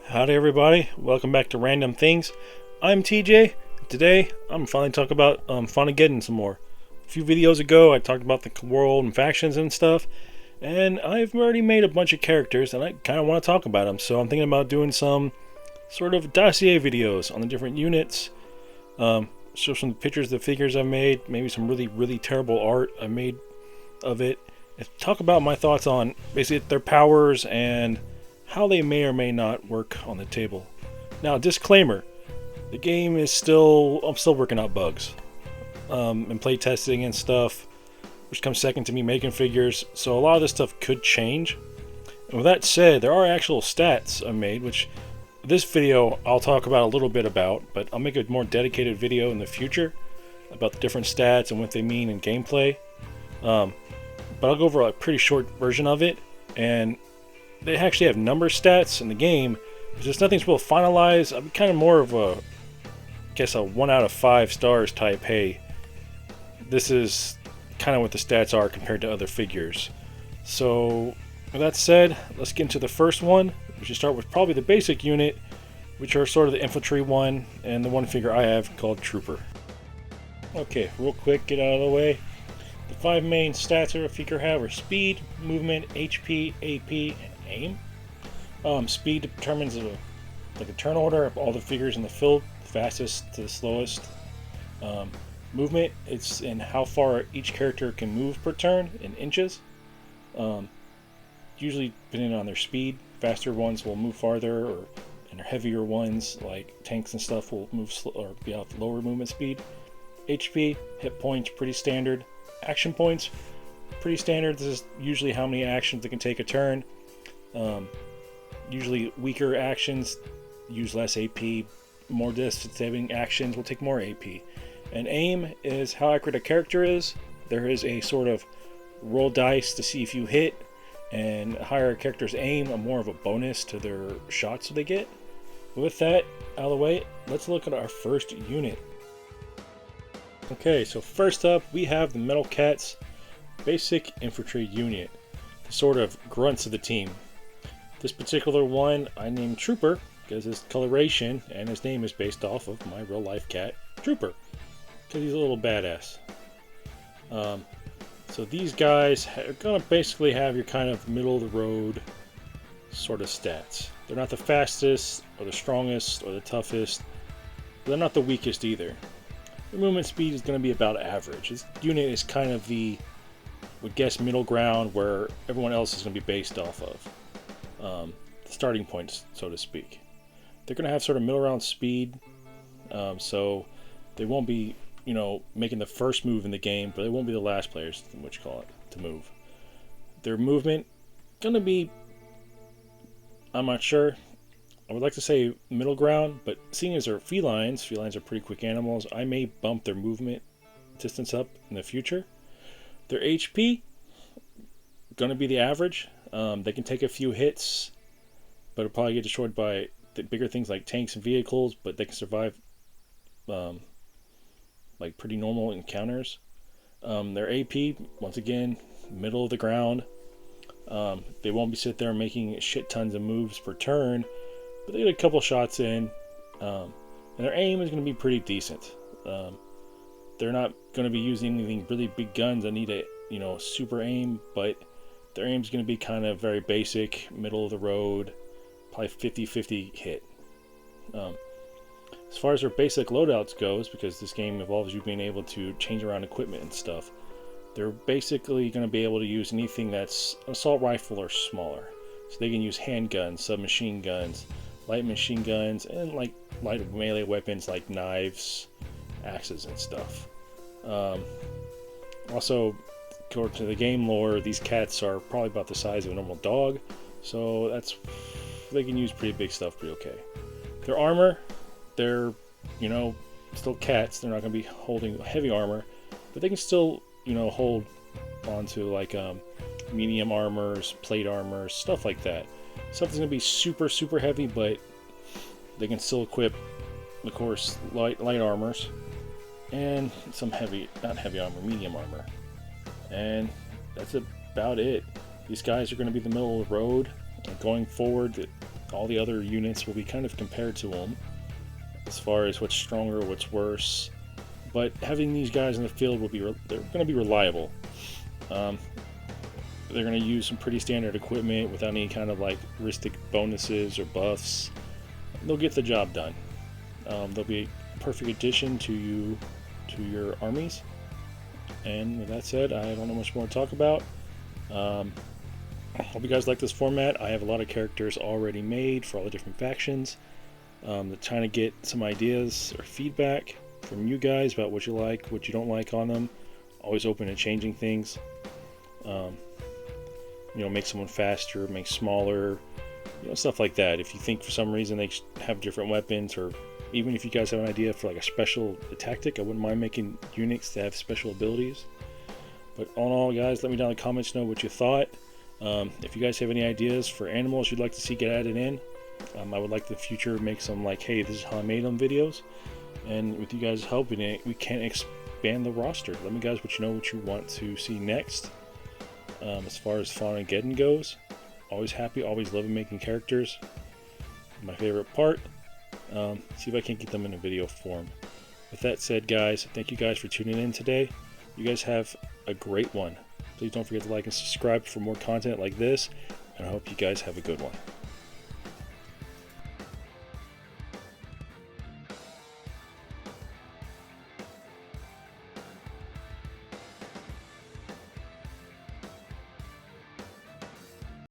Howdy everybody, welcome back to Random Things. I'm TJ. Today I'm finally talking about faunageddon some more. A few videos ago I talked about the world and factions and stuff, and I've already made a bunch of characters and I kind of want to talk about them, so I'm thinking about doing some sort of dossier videos on the different units, show some pictures of the figures I've made, maybe some really terrible art I made of it, and talk about my thoughts on basically their powers and how they may or may not work on the table. Now, disclaimer, the game is I'm still working out bugs and play testing and stuff, which comes second to me making figures, so a lot of this stuff could change. And with that said, there are actual stats I made, which this video I'll talk about a little bit about, but I'll make a more dedicated video in the future about the different stats and what they mean in gameplay. But I'll go over a pretty short version of it, and they actually have number stats in the game. It's just nothing's real finalized. I'm kind of more of a 1 out of 5 stars type. Hey, this is kind of what the stats are compared to other figures. So with that said, let's get into the first one. We should start with probably the basic unit, which are sort of the infantry one and the one figure I have called Trooper. Okay, real quick, get out of the way. The 5 main stats of a figure have are speed, movement, HP, AP, and aim. Speed determines a turn order of all the figures in the field, fastest to the slowest. Movement, it's in how far each character can move per turn in inches. Usually depending on their speed, faster ones will move farther, and heavier ones like tanks and stuff will move or be out lower movement speed. HP, hit points, pretty standard. Action points, pretty standard. This is usually how many actions they can take a turn. Usually weaker actions use less AP, more distance-saving actions will take more AP. And aim is how accurate a character is. There is a sort of roll dice to see if you hit, and a higher character's aim, a more of a bonus to their shots they get. With that out of the way, let's look at our first unit. Okay, so first up we have the Metal Cat's basic infantry unit, the sort of grunts of the team. This particular one I named Trooper because his coloration and his name is based off of my real life cat, Trooper, because he's a little badass. So these guys are going to basically have your kind of middle of the road sort of stats. They're not the fastest or the strongest or the toughest, but they're not the weakest either. Their movement speed is going to be about average. This unit is kind of middle ground where everyone else is going to be based off of. The starting point, so to speak. They're going to have sort of middle round speed, so they won't be, making the first move in the game, but they won't be the last players, to move. Their movement, going to be, I'm not sure. I would like to say middle ground, but seeing as they're felines are pretty quick animals, I may bump their movement distance up in the future. Their HP, going to be the average. They can take a few hits, but it'll probably get destroyed by the bigger things like tanks and vehicles, but they can survive like pretty normal encounters. Their AP, once again, middle of the ground. They won't be sit there making shit tons of moves per turn, but they get a couple shots in, and their aim is going to be pretty decent. They're not going to be using anything really big guns that need a super aim, but their aim is going to be kind of very basic, middle of the road, probably 50-50 hit. As far as their basic loadouts goes, because this game involves you being able to change around equipment and stuff, they're basically going to be able to use anything that's an assault rifle or smaller. So they can use handguns, submachine guns, light machine guns, and like light melee weapons like knives, axes, and stuff. Also, according to the game lore, these cats are probably about the size of a normal dog, so they can use pretty big stuff pretty okay. Their armor, they're still cats. They're not going to be holding heavy armor, but they can still hold onto like medium armors, plate armors, stuff like that. Something's going to be super heavy, but they can still equip, of course, light armors and some not heavy armor, medium armor. And that's about it. These guys are going to be the middle of the road. And going forward, all the other units will be kind of compared to them as far as what's stronger, what's worse. But having these guys in the field will they're going to be reliable. They're going to use some pretty standard equipment without any kind of like heuristic bonuses or buffs. They'll get the job done. They'll be a perfect addition to your armies. And with that said, I don't know much more to talk about. Hope you guys like this format. I have a lot of characters already made for all the different factions. Trying to get some ideas or feedback from you guys about what you like, what you don't like on them. Always open to changing things. Make someone faster, make smaller, stuff like that. If you think for some reason they have different weapons, or even if you guys have an idea for like a special tactic, I wouldn't mind making units that have special abilities. But all in all, guys, let me down in the comments know what you thought. If you guys have any ideas for animals you'd like to see get added in, I would like to in the future make some like, hey, this is how I made them videos. And with you guys helping it, we can expand the roster. Let me guys what you want to see next. As far as faunageddon goes, always happy, always loving making characters. My favorite part. See if I can't get them in a video form. With that said, guys, thank you guys for tuning in today. You guys have a great one. Please don't forget to like and subscribe for more content like this, and I hope you guys have a good one.